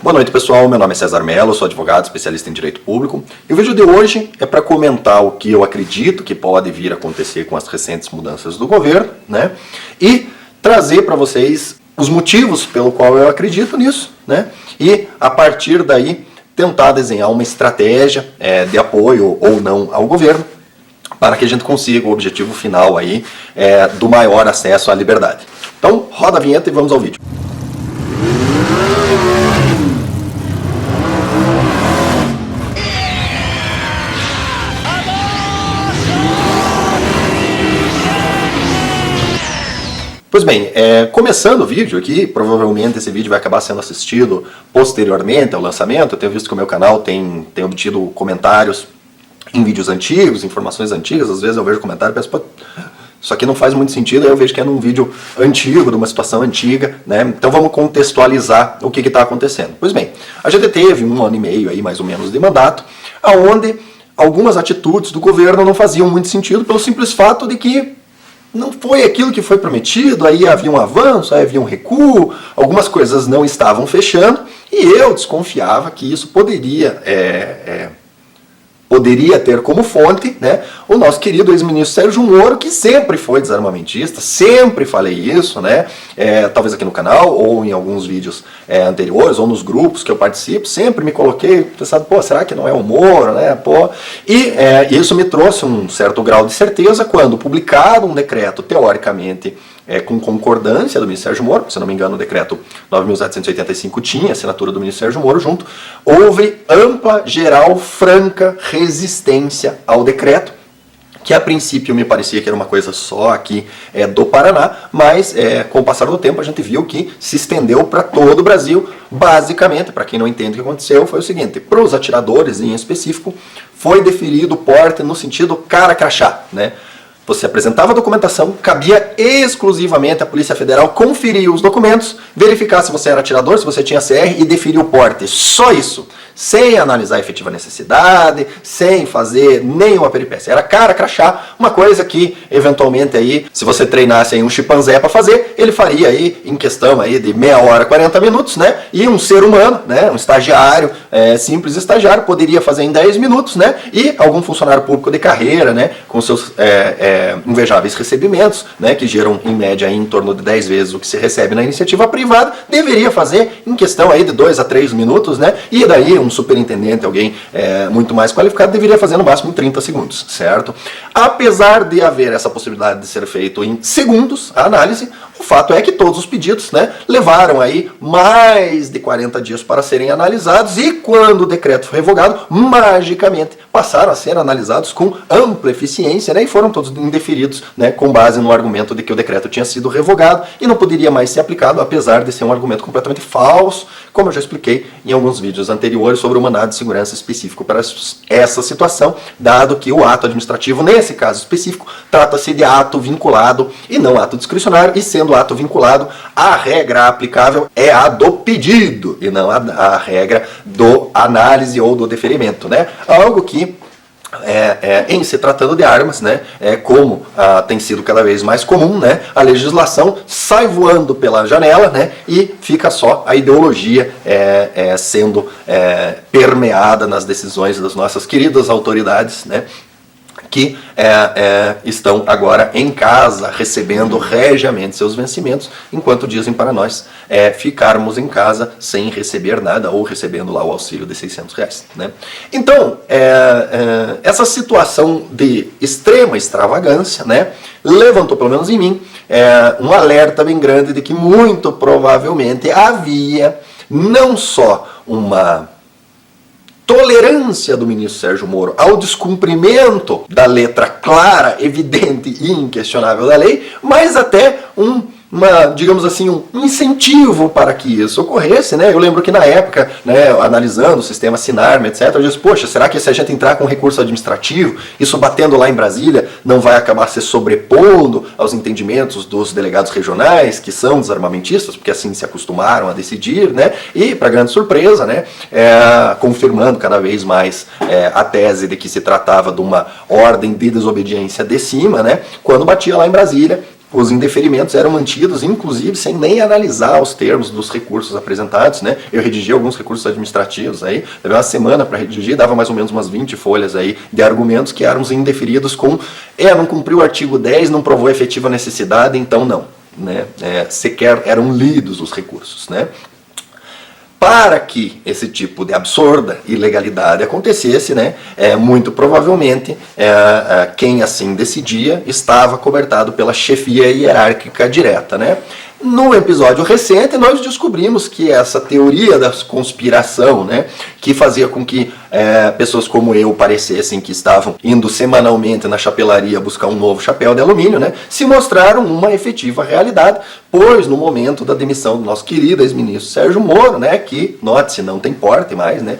Boa noite, pessoal. Meu nome é César Mello, sou advogado, especialista em direito público. E o vídeo de hoje é para comentar o que eu acredito que pode vir a acontecer com as recentes mudanças do governo, né? E trazer para vocês os motivos pelo qual eu acredito nisso, né? E a partir daí tentar desenhar uma estratégia de apoio ou não ao governo para que a gente consiga o objetivo final aí do maior acesso à liberdade. Então, roda a vinheta e vamos ao vídeo. Pois bem, começando o vídeo aqui, provavelmente esse vídeo vai acabar sendo assistido posteriormente ao lançamento. Eu tenho visto que o meu canal tem obtido comentários em vídeos antigos, informações antigas. Às vezes eu vejo comentário e penso, pô, isso aqui não faz muito sentido, aí eu vejo que é num vídeo antigo, de uma situação antiga, né? Então vamos contextualizar o que está acontecendo. Pois bem, a gente teve 1 ano e meio aí, mais ou menos, de mandato, onde algumas atitudes do governo não faziam muito sentido pelo simples fato de que não foi aquilo que foi prometido, aí havia um avanço, aí havia um recuo, algumas coisas não estavam fechando, e eu desconfiava que isso poderia ter como fonte, né, o nosso querido ex-ministro Sérgio Moro, que sempre foi desarmamentista, sempre falei isso, né, talvez aqui no canal, ou em alguns vídeos anteriores, ou nos grupos que eu participo, sempre me coloquei, pensando, pô, será que não é o Moro, né, pô, e isso me trouxe um certo grau de certeza quando publicado um decreto, teoricamente, com concordância do ministro Sérgio Moro, se não me engano o decreto 9.785 tinha assinatura do ministro Sérgio Moro junto, houve ampla, geral, franca resistência ao decreto, que a princípio me parecia que era uma coisa só aqui do Paraná, mas com o passar do tempo a gente viu que se estendeu para todo o Brasil. Basicamente, para quem não entende o que aconteceu, foi o seguinte: para os atiradores em específico, foi deferido o porte no sentido cara crachá, né? Você apresentava a documentação, cabia exclusivamente à Polícia Federal conferir os documentos, verificar se você era atirador, se você tinha CR e deferir o porte. Só isso. Sem analisar a efetiva necessidade, sem fazer nenhuma peripécia. Era cara crachá, uma coisa que, eventualmente, aí, se você treinasse aí um chimpanzé para fazer, ele faria aí, em questão aí de meia hora, 40 minutos, né? E um ser humano, né? Um estagiário, simples estagiário, poderia fazer em 10 minutos, né? E algum funcionário público de carreira, né? Com seus invejáveis recebimentos, né? Que geram, em média, aí, em torno de 10 vezes o que se recebe na iniciativa privada, deveria fazer em questão aí de 2 a 3 minutos, né? E daí um superintendente, alguém muito mais qualificado, deveria fazer no máximo 30 segundos, certo? Apesar de haver essa possibilidade de ser feito em segundos, a análise, o fato é que todos os pedidos, né, levaram aí mais de 40 dias para serem analisados e quando o decreto foi revogado, magicamente passaram a ser analisados com ampla eficiência, né, e foram todos indeferidos, né, com base no argumento de que o decreto tinha sido revogado e não poderia mais ser aplicado, apesar de ser um argumento completamente falso, como eu já expliquei em alguns vídeos anteriores sobre o mandado de segurança específico para essa situação, dado que o ato administrativo, nesse caso específico, trata-se de ato vinculado e não ato discricionário, e sendo ato vinculado, a regra aplicável é a do pedido e não a regra do análise ou do deferimento, né? Algo que em se tratando de armas, né, como tem sido cada vez mais comum, né, a legislação sai voando pela janela, né, e fica só a ideologia sendo permeada nas decisões das nossas queridas autoridades, né, que estão agora em casa, recebendo regiamente seus vencimentos, enquanto dizem para nós ficarmos em casa sem receber nada, ou recebendo lá o auxílio de R$600, né? Então, essa situação de extrema extravagância, né, levantou, pelo menos em mim, um alerta bem grande de que muito provavelmente havia não só uma tolerância do ministro Sérgio Moro ao descumprimento da letra clara, evidente e inquestionável da lei, mas até digamos assim, um incentivo para que isso ocorresse, né? Eu lembro que na época, né, analisando o sistema Sinarme, etc., eu disse, poxa, será que se a gente entrar com recurso administrativo, isso batendo lá em Brasília, não vai acabar se sobrepondo aos entendimentos dos delegados regionais, que são desarmamentistas, porque assim se acostumaram a decidir, né? E, para grande surpresa, né, confirmando cada vez mais a tese de que se tratava de uma ordem de desobediência de cima, né? Quando batia lá em Brasília, os indeferimentos eram mantidos, inclusive sem nem analisar os termos dos recursos apresentados, né? Eu redigi alguns recursos administrativos aí, levei uma semana para redigir, dava mais ou menos umas 20 folhas aí de argumentos que eram indeferidos com não cumpriu o artigo 10, não provou efetiva necessidade, então não, né? Sequer eram lidos os recursos, né? Para que esse tipo de absurda ilegalidade acontecesse, né, muito provavelmente quem assim decidia estava cobertado pela chefia hierárquica direta, né? No episódio recente, nós descobrimos que essa teoria da conspiração, né, que fazia com que pessoas como eu parecessem que estavam indo semanalmente na chapelaria buscar um novo chapéu de alumínio, né, se mostraram uma efetiva realidade, pois no momento da demissão do nosso querido ex-ministro Sérgio Moro, né, que, note-se, não tem porte mais, né,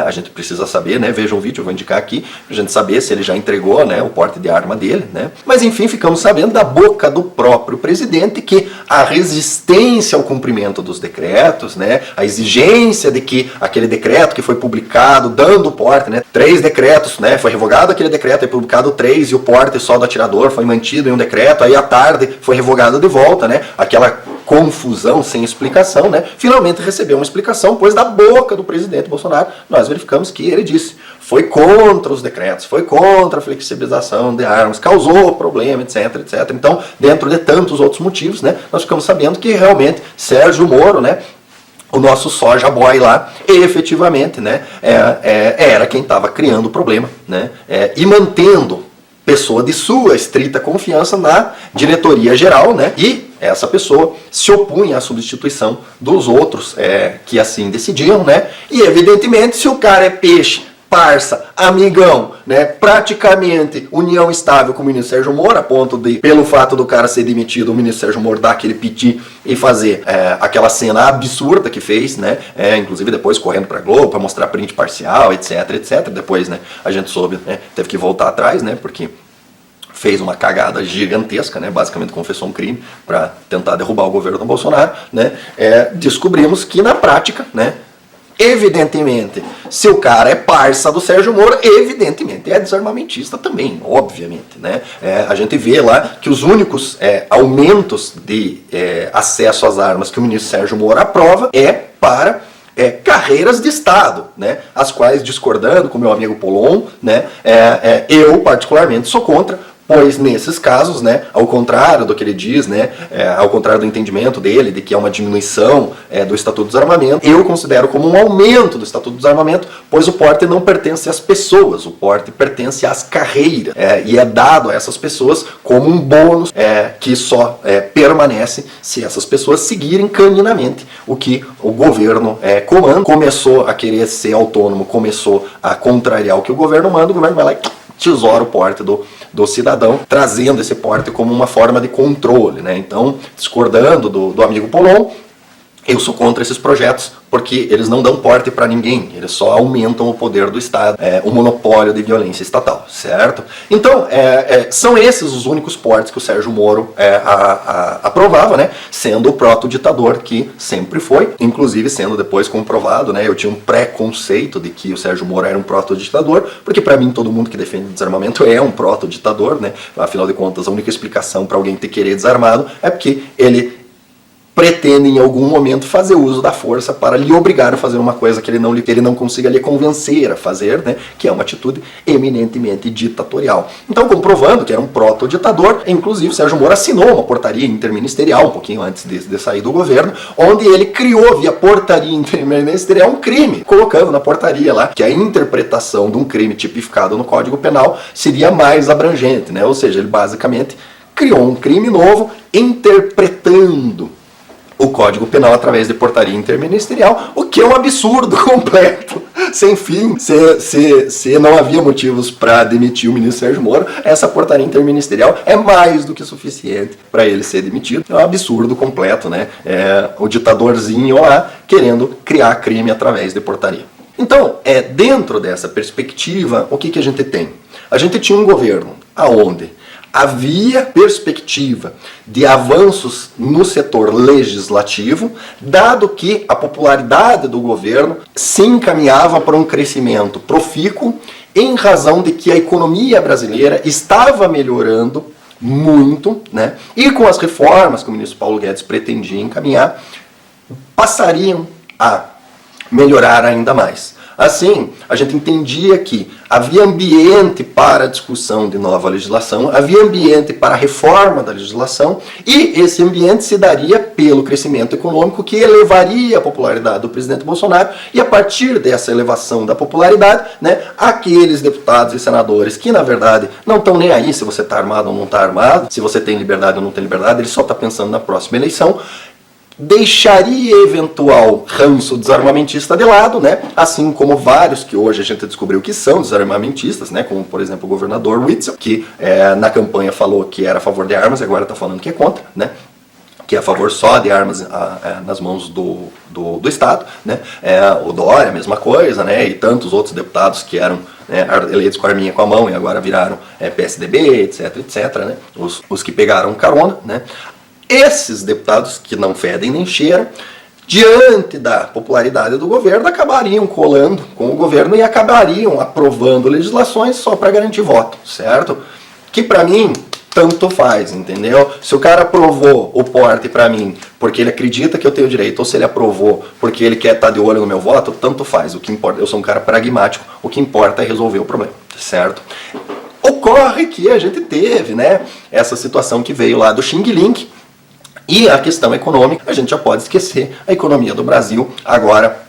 a gente precisa saber, né, veja um vídeo, eu vou indicar aqui, pra gente saber se ele já entregou, né, o porte de arma dele, né, mas enfim, ficamos sabendo da boca do próprio presidente que a resistência ao cumprimento dos decretos, né, a exigência de que aquele decreto que foi publicado, dando o porte, né, 3 decretos, né, foi revogado aquele decreto, é publicado 3 e o porte só do atirador foi mantido em um decreto, aí à tarde foi revogado de volta, né, aquela confusão sem explicação, né, finalmente recebeu uma explicação, pois da boca do presidente Bolsonaro nós verificamos que ele disse foi contra os decretos, foi contra a flexibilização de armas, causou problema, etc, etc. Então, dentro de tantos outros motivos, né, nós ficamos sabendo que realmente Sérgio Moro, né, o nosso soja boy lá, efetivamente, né, era quem estava criando o problema, né, e mantendo pessoa de sua estrita confiança na diretoria geral, né, e essa pessoa se opunha à substituição dos outros que assim decidiam, né, e evidentemente se o cara é peixe, parça, amigão, né, praticamente união estável com o ministro Sérgio Moro, a ponto de, pelo fato do cara ser demitido, o ministro Sérgio Moro dar aquele piti e fazer aquela cena absurda que fez, né, inclusive depois correndo pra Globo para mostrar print parcial, etc, etc, depois, né, a gente soube, né, teve que voltar atrás, né, porque fez uma cagada gigantesca, né, basicamente confessou um crime para tentar derrubar o governo do Bolsonaro, né, descobrimos que na prática, né, evidentemente, se o cara é parça do Sérgio Moro, evidentemente é desarmamentista também, obviamente, né? A gente vê lá que os únicos aumentos de acesso às armas que o ministro Sérgio Moro aprova para carreiras de Estado, né? As quais, discordando com meu amigo Polon, né? Eu particularmente sou contra, pois nesses casos, né, ao contrário do que ele diz, né, ao contrário do entendimento dele de que é uma diminuição do Estatuto do Desarmamento, eu considero como um aumento do Estatuto do Desarmamento, pois o porte não pertence às pessoas, o porte pertence às carreiras, e é dado a essas pessoas como um bônus que só permanece se essas pessoas seguirem caninamente o que o governo comanda. Começou a querer ser autônomo, começou a contrariar o que o governo manda, o governo vai lá e tesoura o porte do cidadão, trazendo esse porte como uma forma de controle, né? Então, discordando do amigo Polon, eu sou contra esses projetos porque eles não dão porte para ninguém, eles só aumentam o poder do Estado, o monopólio de violência estatal, certo? Então, são esses os únicos portes que o Sérgio Moro aprovava, né? Sendo o proto-ditador que sempre foi, inclusive sendo depois comprovado, né? Eu tinha um preconceito de que o Sérgio Moro era um proto-ditador, porque para mim todo mundo que defende desarmamento é um proto-ditador, né? Afinal de contas, a única explicação para alguém ter querer desarmado é porque ele pretende em algum momento fazer uso da força para lhe obrigar a fazer uma coisa que ele não consiga lhe convencer a fazer, né, que é uma atitude eminentemente ditatorial. Então, comprovando que era um proto-ditador, inclusive Sérgio Moro assinou uma portaria interministerial, um pouquinho antes de sair do governo, onde ele criou via portaria interministerial um crime, colocando na portaria lá que a interpretação de um crime tipificado no Código Penal seria mais abrangente, né, ou seja, ele basicamente criou um crime novo interpretando o Código Penal através de portaria interministerial, o que é um absurdo completo, sem fim. Se não havia motivos para demitir o ministro Sérgio Moro, essa portaria interministerial é mais do que suficiente para ele ser demitido. É um absurdo completo, né? O ditadorzinho lá querendo criar crime através de portaria. Então, dentro dessa perspectiva, o que a gente tem? A gente tinha um governo aonde havia perspectiva de avanços no setor legislativo, dado que a popularidade do governo se encaminhava para um crescimento profícuo, em razão de que a economia brasileira estava melhorando muito, né? E com as reformas que o ministro Paulo Guedes pretendia encaminhar, passariam a melhorar ainda mais. Assim, a gente entendia que havia ambiente para a discussão de nova legislação, havia ambiente para a reforma da legislação, e esse ambiente se daria pelo crescimento econômico que elevaria a popularidade do presidente Bolsonaro, e a partir dessa elevação da popularidade, né, aqueles deputados e senadores que, na verdade, não estão nem aí se você está armado ou não está armado, se você tem liberdade ou não tem liberdade, ele só está pensando na próxima eleição, deixaria eventual ranço desarmamentista de lado, né? Assim como vários que hoje a gente descobriu que são desarmamentistas, né? Como, por exemplo, o governador Witzel, que na campanha falou que era a favor de armas e agora está falando que é contra, né? Que é a favor só de armas nas mãos do Estado, né? O Dória, a mesma coisa, né? E tantos outros deputados que eram eleitos com a arminha com a mão e agora viraram PSDB, etc, etc, né? Os que pegaram carona, né? Esses deputados que não fedem nem cheiram, diante da popularidade do governo, acabariam colando com o governo e acabariam aprovando legislações só para garantir voto, certo? Que para mim, tanto faz, entendeu? Se o cara aprovou o porte para mim porque ele acredita que eu tenho direito, ou se ele aprovou porque ele quer estar de olho no meu voto, tanto faz. O que importa, eu sou um cara pragmático, o que importa é resolver o problema, certo? Ocorre que a gente teve, né, essa situação que veio lá do Xing Ling. E a questão econômica, a gente já pode esquecer a economia do Brasil. Agora,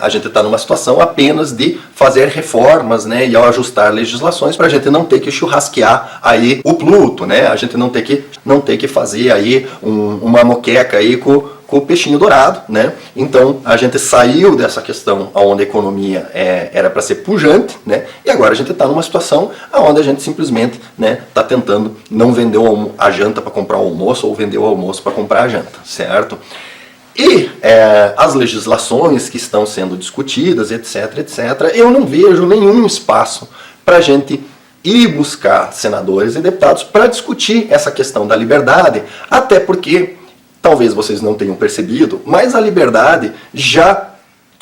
a gente está numa situação apenas de fazer reformas, né, e ajustar legislações para a gente não ter que churrasquear aí o Pluto, né, a gente não ter que fazer aí uma moqueca aí com o peixinho dourado, né? Então a gente saiu dessa questão onde a economia era para ser pujante, né? E agora a gente está numa situação onde a gente simplesmente, né, está tentando não vender a janta para comprar o almoço ou vender o almoço para comprar a janta, certo? E as legislações que estão sendo discutidas, etc, etc, eu não vejo nenhum espaço para a gente ir buscar senadores e deputados para discutir essa questão da liberdade, até porque talvez vocês não tenham percebido, mas a liberdade já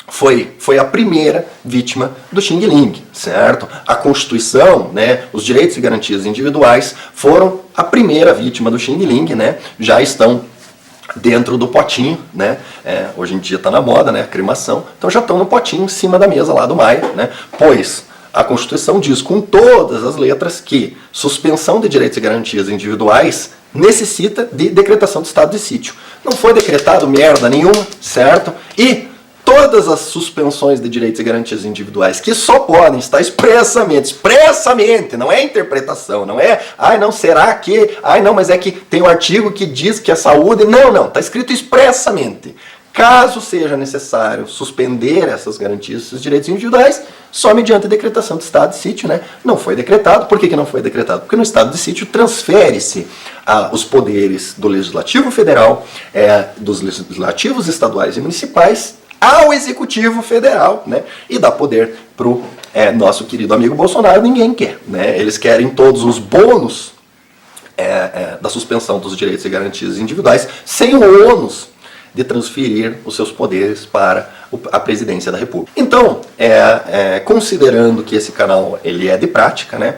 foi a primeira vítima do Xing Ling, certo? A Constituição, né, os direitos e garantias individuais foram a primeira vítima do Xing Ling, né? Já estão dentro do potinho, né? Hoje em dia está na moda, né? A cremação, então já estão no potinho em cima da mesa lá do Maia, né? Pois a Constituição diz com todas as letras que suspensão de direitos e garantias individuais necessita de decretação de estado de sítio. Não foi decretado merda nenhuma, certo? E todas as suspensões de direitos e garantias individuais que só podem estar expressamente, não é interpretação, não é, não, será que, não, mas é que tem um artigo que diz que a saúde, não, está escrito expressamente. Caso seja necessário suspender essas garantias, esses direitos individuais, só mediante decretação de estado de sítio, né? Não foi decretado. Por que não foi decretado? Porque no estado de sítio transfere-se os poderes do Legislativo Federal, dos legislativos estaduais e municipais, ao Executivo Federal, né? E dá poder para o nosso querido amigo Bolsonaro. Ninguém quer, né? Eles querem todos os bônus da suspensão dos direitos e garantias individuais, sem o ônus de transferir os seus poderes para a presidência da República. Então, considerando que esse canal ele é de prática, né,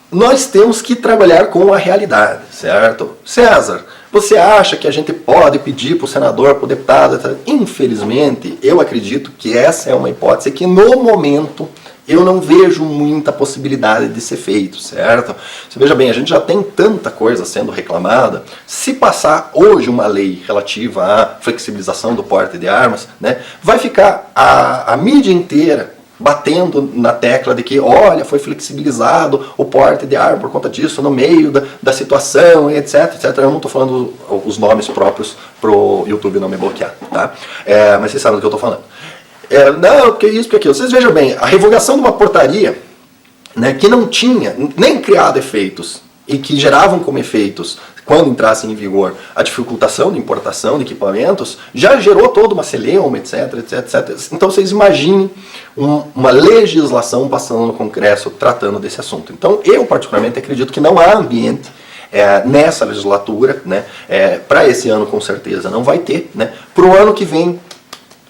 nós temos que trabalhar com a realidade, certo? César, você acha que a gente pode pedir para o senador, para o deputado, etc? Infelizmente, eu acredito que essa é uma hipótese que no momento eu não vejo muita possibilidade de ser feito, certo? Você veja bem, a gente já tem tanta coisa sendo reclamada. Se passar hoje uma lei relativa à flexibilização do porte de armas, né, vai ficar a mídia inteira batendo na tecla de que, olha, foi flexibilizado o porte de arma por conta disso, no meio da situação, etc, etc. Eu não estou falando os nomes próprios para o YouTube não me bloquear, tá? Mas vocês sabem do que eu estou falando. Não, porque isso, porque aquilo. Vocês vejam bem, a revogação de uma portaria, né, que não tinha nem criado efeitos e que geravam como efeitos, quando entrassem em vigor, a dificultação de importação de equipamentos, já gerou toda uma celeuma, etc, etc, etc. Então vocês imaginem uma legislação passando no Congresso tratando desse assunto. Então eu particularmente acredito que não há ambiente nessa legislatura, né, para esse ano com certeza não vai ter, né, para o ano que vem.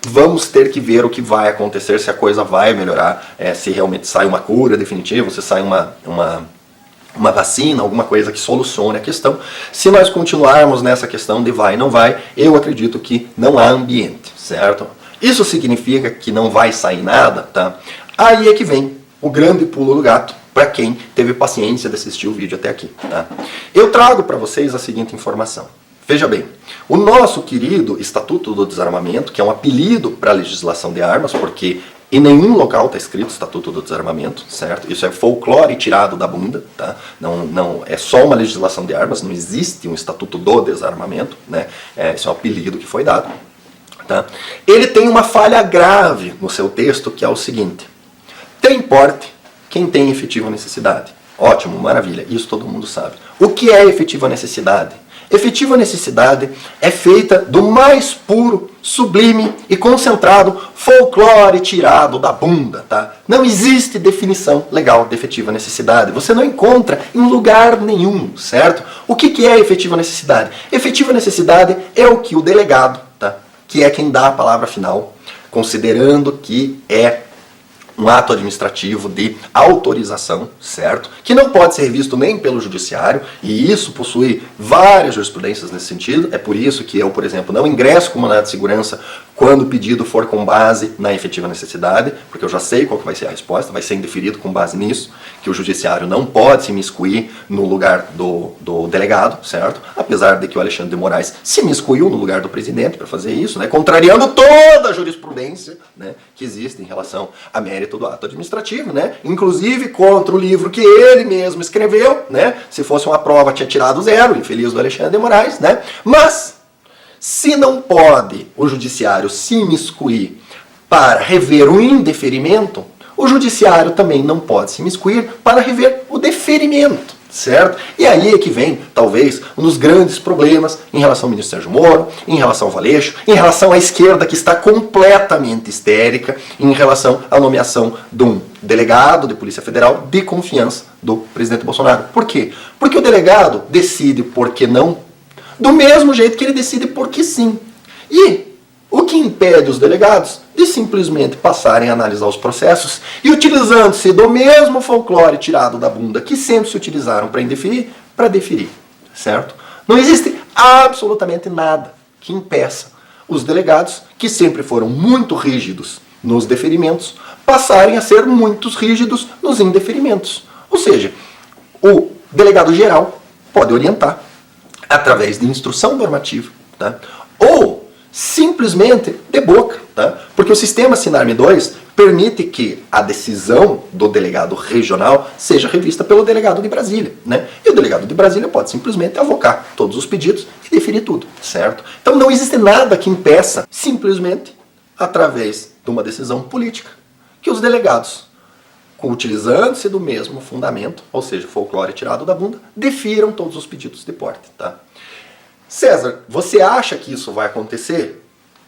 Vamos ter que ver o que vai acontecer, se a coisa vai melhorar, se realmente sai uma cura definitiva, se sai uma uma vacina, alguma coisa que solucione a questão. Se nós continuarmos nessa questão de vai e não vai, eu acredito que não há ambiente, certo? Isso significa que não vai sair nada, tá? Aí é que vem o grande pulo do gato para quem teve paciência de assistir o vídeo até aqui, tá? Eu trago para vocês a seguinte informação. Veja bem, o nosso querido Estatuto do Desarmamento, que é um apelido para a legislação de armas, porque em nenhum local está escrito Estatuto do Desarmamento, certo? Isso é folclore tirado da bunda, tá? Não é só uma legislação de armas, não existe um Estatuto do Desarmamento, né? Isso é um apelido que foi dado, tá? Ele tem uma falha grave no seu texto, que é o seguinte: tem porte quem tem efetiva necessidade. Ótimo, maravilha, isso todo mundo sabe. O que é efetiva necessidade? Efetiva necessidade é feita do mais puro, sublime e concentrado folclore tirado da bunda, tá? Não existe definição legal de efetiva necessidade. Você não encontra em lugar nenhum, certo? O que é efetiva necessidade? Efetiva necessidade é o que o delegado, tá? Que é quem dá a palavra final, considerando que é um ato administrativo de autorização, certo? Que não pode ser revisto nem pelo judiciário, e isso possui várias jurisprudências nesse sentido. É por isso que eu, por exemplo, não ingresso com mandado de segurança quando o pedido for com base na efetiva necessidade, porque eu já sei qual que vai ser a resposta, vai ser indeferido com base nisso, que o judiciário não pode se imiscuir no lugar do delegado, certo? Apesar de que o Alexandre de Moraes se imiscuiu no lugar do presidente para fazer isso, né? Contrariando toda a jurisprudência, né, que existe em relação a mérito do ato administrativo, né? Inclusive contra o livro que ele mesmo escreveu, né? Se fosse uma prova tinha tirado 0, infeliz do Alexandre de Moraes, né? Mas se não pode o judiciário se imiscuir para rever o indeferimento, o judiciário também não pode se imiscuir para rever o deferimento, certo? E aí é que vem, talvez, um dos grandes problemas em relação ao ministro Sérgio Moro, em relação ao Valeixo, em relação à esquerda que está completamente histérica, em relação à nomeação de um delegado de Polícia Federal de confiança do presidente Bolsonaro. Por quê? Porque o delegado decide porque não, do mesmo jeito que ele decide porque sim. E o que impede os delegados de simplesmente passarem a analisar os processos e utilizando-se do mesmo folclore tirado da bunda que sempre se utilizaram para indeferir, para deferir, certo? Não existe absolutamente nada que impeça os delegados, que sempre foram muito rígidos nos deferimentos, passarem a ser muito rígidos nos indeferimentos. Ou seja, o delegado geral pode orientar através de instrução normativa, tá? Ou simplesmente de boca, tá? Porque o sistema Sinarme 2 permite que a decisão do delegado regional seja revista pelo delegado de Brasília, né? E o delegado de Brasília pode simplesmente avocar todos os pedidos e deferir tudo, certo? Então não existe nada que impeça, simplesmente através de uma decisão política, que os delegados, utilizando-se do mesmo fundamento, ou seja, folclore tirado da bunda, defiram todos os pedidos de porte, tá? César, você acha que isso vai acontecer?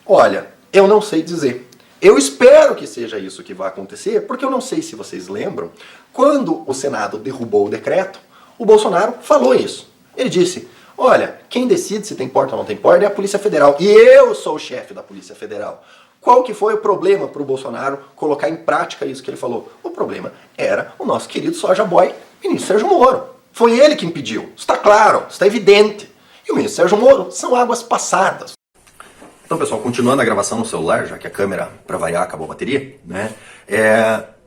Olha, eu não sei dizer. Eu espero que seja isso que vai acontecer, porque eu não sei se vocês lembram, quando o Senado derrubou o decreto, o Bolsonaro falou isso. Ele disse: olha, quem decide se tem porte ou não tem porte é a Polícia Federal, e eu sou o chefe da Polícia Federal. Qual que foi o problema para o Bolsonaro colocar em prática isso que ele falou? O problema era o nosso querido Soja Boy, ministro Sérgio Moro. Foi ele que impediu. Está claro, está evidente. E o ministro Sérgio Moro são águas passadas. Então, pessoal, continuando a gravação no celular, já que a câmera, para variar, acabou a bateria, né?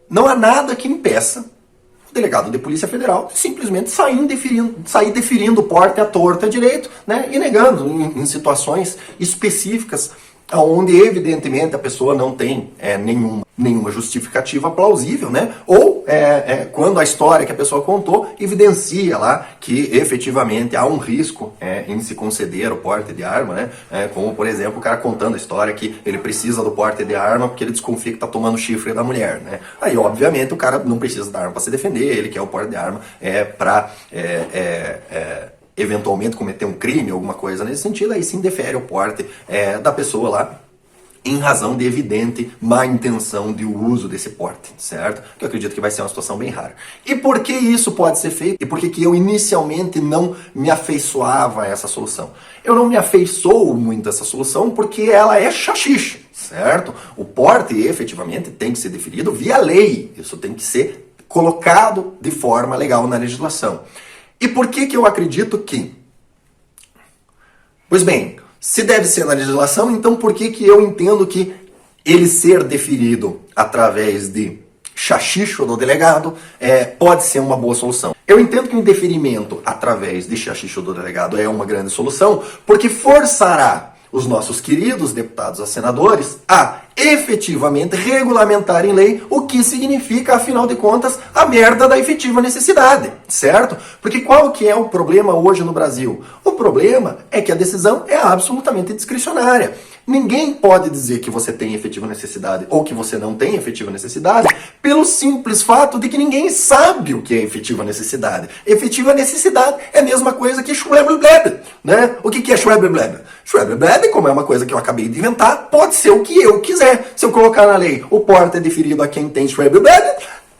Não há nada que impeça o delegado de Polícia Federal de simplesmente sair deferindo o porte à torta à direito, né? E negando em situações específicas onde evidentemente a pessoa não tem nenhuma justificativa plausível, né? Ou quando a história que a pessoa contou evidencia lá que efetivamente há um risco em se conceder o porte de arma, né? Como, por exemplo, o cara contando a história que ele precisa do porte de arma porque ele desconfia que está tomando chifre da mulher, né? Aí, obviamente, o cara não precisa da arma para se defender, ele quer o porte de arma para eventualmente cometer um crime, alguma coisa nesse sentido, aí sim defere o porte da pessoa lá, em razão de evidente má intenção de uso desse porte, certo? Que eu acredito que vai ser uma situação bem rara. E por que isso pode ser feito? E por que eu inicialmente não me afeiçoava a essa solução? Eu não me afeiçoo muito a essa solução porque ela é chachixe, certo? O porte efetivamente tem que ser definido via lei, isso tem que ser colocado de forma legal na legislação. E por que eu acredito que? Pois bem, se deve ser na legislação, então por que eu entendo que ele ser deferido através de xaxicho do delegado pode ser uma boa solução? Eu entendo que o indeferimento através de xaxicho do delegado é uma grande solução, porque forçará os nossos queridos deputados a senadores a efetivamente regulamentar em lei o que significa, afinal de contas, a merda da efetiva necessidade, certo? Porque qual que é o problema hoje no Brasil? O problema é que a decisão é absolutamente discricionária. Ninguém pode dizer que você tem efetiva necessidade ou que você não tem efetiva necessidade pelo simples fato de que ninguém sabe o que é efetiva necessidade. Efetiva necessidade é a mesma coisa que schwebbleb, né? O que é schwebbleb? Schwebbleb, como é uma coisa que eu acabei de inventar, pode ser o que eu quiser. Se eu colocar na lei, o porte é deferido a quem tem schwebbleb,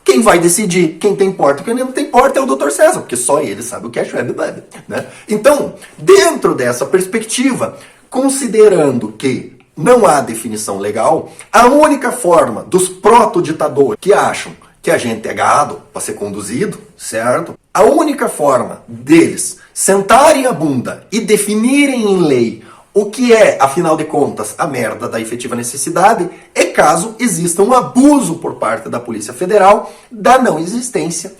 quem vai decidir quem tem porte e quem não tem porte é o Dr. César, porque só ele sabe o que é schwebbleb, né? Então, dentro dessa perspectiva, considerando que não há definição legal, a única forma dos proto-ditadores que acham que a gente é gado para ser conduzido, certo? A única forma deles sentarem a bunda e definirem em lei o que é, afinal de contas, a merda da efetiva necessidade é caso exista um abuso por parte da Polícia Federal da não existência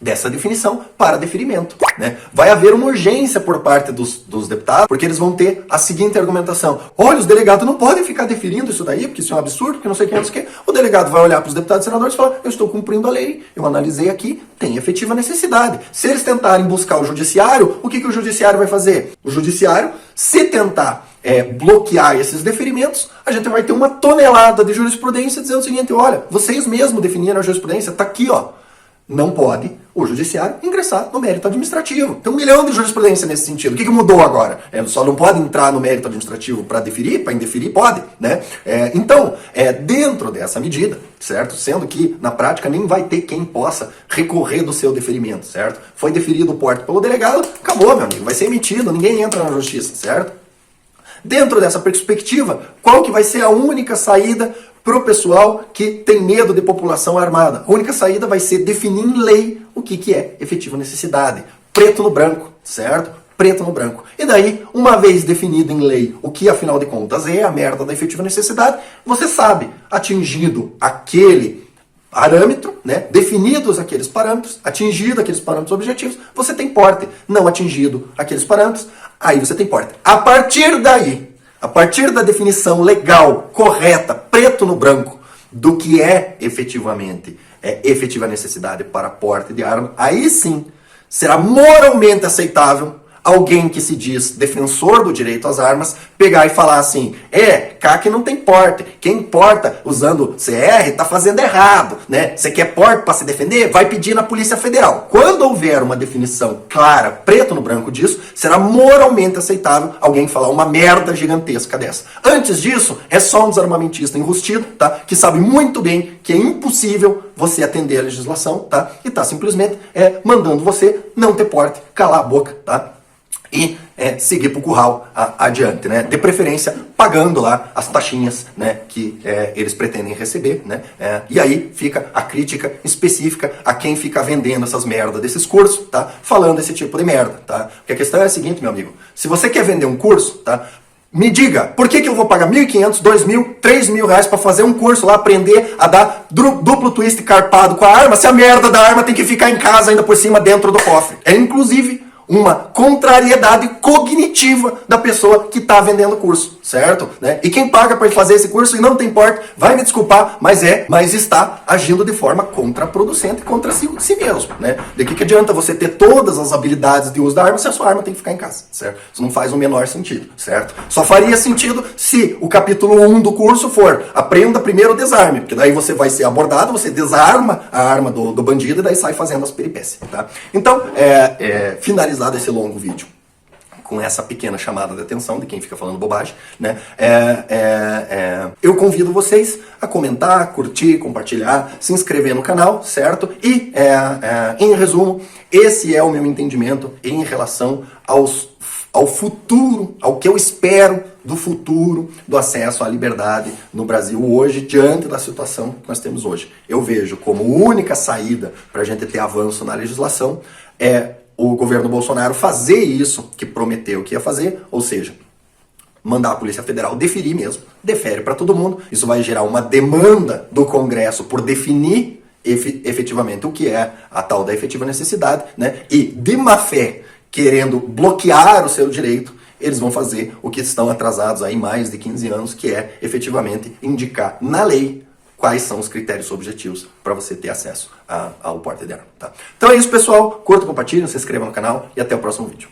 dessa definição para deferimento, né? Vai haver uma urgência por parte dos deputados, porque eles vão ter a seguinte argumentação: olha, os delegados não podem ficar deferindo isso daí, porque isso é um absurdo, porque não sei o que, não sei o que. O delegado vai olhar para os deputados e senadores e falar: eu estou cumprindo a lei, eu analisei aqui, tem efetiva necessidade. Se eles tentarem buscar o judiciário, o que o judiciário vai fazer? O judiciário, se tentar bloquear esses deferimentos, a gente vai ter uma tonelada de jurisprudência dizendo o seguinte: olha, vocês mesmos definiram a jurisprudência, tá aqui, ó. Não pode o judiciário ingressar no mérito administrativo. Tem 1 milhão de jurisprudência nesse sentido. O que mudou agora? Só não pode entrar no mérito administrativo para deferir, para indeferir pode, né? Então, dentro dessa medida, certo? Sendo que, na prática, nem vai ter quem possa recorrer do seu deferimento, certo? Foi deferido o porte pelo delegado, acabou, meu amigo, vai ser emitido, ninguém entra na justiça, certo? Dentro dessa perspectiva, qual que vai ser a única saída para o pessoal que tem medo de população armada? A única saída vai ser definir em lei o que é efetiva necessidade. Preto no branco, certo? Preto no branco. E daí, uma vez definido em lei o que, afinal de contas, é a merda da efetiva necessidade, você sabe, atingido aquele parâmetro, né? Definidos aqueles parâmetros, atingido aqueles parâmetros objetivos, você tem porte. Não atingido aqueles parâmetros, aí você tem porte. A partir daí, a partir da definição legal, correta, preto no branco, do que é efetivamente efetiva necessidade para porte de arma, aí sim será moralmente aceitável alguém que se diz defensor do direito às armas pegar e falar assim: CAC não tem porte, quem porta usando CR tá fazendo errado, né? Você quer porte para se defender? Vai pedir na Polícia Federal. Quando houver uma definição clara, preto no branco disso, será moralmente aceitável alguém falar uma merda gigantesca dessa. Antes disso, é só um desarmamentista enrustido, tá? Que sabe muito bem que é impossível você atender a legislação, tá? E tá simplesmente mandando você não ter porte, calar a boca, tá? E seguir pro curral adiante, né? De preferência pagando lá as taxinhas, né, que eles pretendem receber, né? E aí fica a crítica específica a quem fica vendendo essas merdas desses cursos, tá? Falando esse tipo de merda, tá? Porque a questão é a seguinte, meu amigo: se você quer vender um curso, tá? Me diga, por que eu vou pagar 1.500, 2.000, 3.000 reais para fazer um curso lá, aprender a dar duplo twist carpado com a arma, se a merda da arma tem que ficar em casa ainda por cima dentro do cofre? É inclusive uma contrariedade cognitiva da pessoa que está vendendo o curso, certo? Né? E quem paga para fazer esse curso e não tem porte, vai me desculpar, mas está agindo de forma contraproducente contra si mesmo, né? De que adianta você ter todas as habilidades de uso da arma se a sua arma tem que ficar em casa, certo? Isso não faz o menor sentido, certo? Só faria sentido se o capítulo 1 do curso for: aprenda primeiro o desarme, porque daí você vai ser abordado, você desarma a arma do bandido e daí sai fazendo as peripécias, tá? Então, finalizado esse longo vídeo com essa pequena chamada de atenção de quem fica falando bobagem, né? Eu convido vocês a comentar, curtir, compartilhar, se inscrever no canal, certo? E, em resumo, esse é o meu entendimento em relação ao futuro, ao que eu espero do futuro do acesso à liberdade no Brasil hoje, diante da situação que nós temos hoje. Eu vejo como única saída para a gente ter avanço na legislação é o governo Bolsonaro fazer isso que prometeu que ia fazer, ou seja, mandar a Polícia Federal deferir mesmo, defere para todo mundo. Isso vai gerar uma demanda do Congresso por definir efetivamente o que é a tal da efetiva necessidade, né? E de má fé, querendo bloquear o seu direito, eles vão fazer o que estão atrasados aí mais de 15 anos, que é efetivamente indicar na lei quais são os critérios objetivos para você ter acesso ao porte de arma. Tá? Então é isso, pessoal. Curta, compartilhe, se inscreva no canal e até o próximo vídeo.